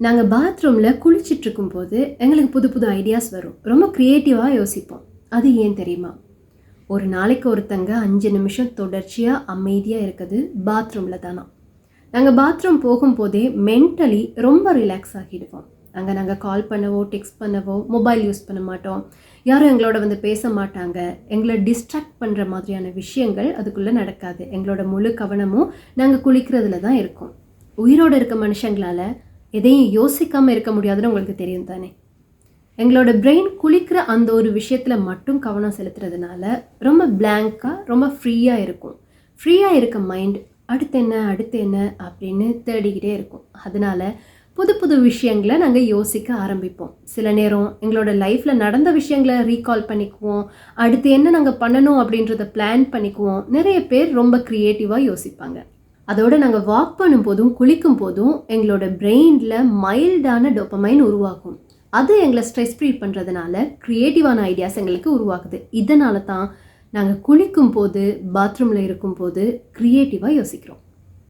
நாங்கள் பாத்ரூமில் குளிச்சுட்டு இருக்கும்போது எங்களுக்கு புது புது ஐடியாஸ் வரும். ரொம்ப க்ரியேட்டிவாக யோசிப்போம். அது ஏன் தெரியுமா? ஒரு நாளைக்கு ஒருத்தங்க 5 நிமிஷம் தொடர்ச்சியாக அமைதியாக இருக்குது பாத்ரூமில் தானா. நாங்கள் பாத்ரூம் போகும்போதே மென்டலி ரொம்ப ரிலாக்ஸ் ஆகிடுவோம். அங்கே நாங்கள் கால் பண்ணவோ டெக்ஸ்ட் பண்ணவோ மொபைல் யூஸ் பண்ண மாட்டோம். யாரும் எங்களோட வந்து பேச மாட்டாங்க. எங்களை டிஸ்ட்ராக்ட் பண்ணுற மாதிரியான விஷயங்கள் அதுக்குள்ளே நடக்காது. எங்களோட முழு கவனமும் நாங்கள் குளிக்கிறதுல தான் இருக்கும். உயிரோடு இருக்க மனுஷங்களால் எதையும் யோசிக்காமல் இருக்க முடியாதுன்னு உங்களுக்கு தெரியும் தானே. எங்களோட பிரெயின் குளிக்கிற அந்த ஒரு விஷயத்தில் மட்டும் கவனம் செலுத்துறதுனால ரொம்ப பிளாங்காக ரொம்ப ஃப்ரீயாக இருக்கும். ஃப்ரீயாக இருக்க மைண்ட் அடுத்து என்ன அப்படின்னு தேடிக்கிட்டே இருக்கும். அதனால் புது புது விஷயங்களை நாங்கள் யோசிக்க ஆரம்பிப்போம். சில நேரம் எங்களோட லைஃப்பில் நடந்த விஷயங்களை ரீகால் பண்ணிக்குவோம். அடுத்து என்ன நாங்கள் பண்ணணும் அப்படின்றத பிளான் பண்ணிக்குவோம். நிறைய பேர் ரொம்ப க்ரியேட்டிவாக யோசிப்பாங்க. அதோடு நாங்கள் வாக் பண்ணும்போதும் குளிக்கும் போதும் எங்களோட பிரெயினில் மைல்டான டோபமைன் உருவாகும். அது எங்களை ஸ்ட்ரெஸ் ஃப்ரீ பண்ணுறதுனால க்ரியேட்டிவான ஐடியாஸ் எங்களுக்கு உருவாகுது. இதனால தான் நாங்கள் குளிக்கும் போது பாத்ரூமில் இருக்கும்போது க்ரியேட்டிவாக யோசிக்கிறோம்.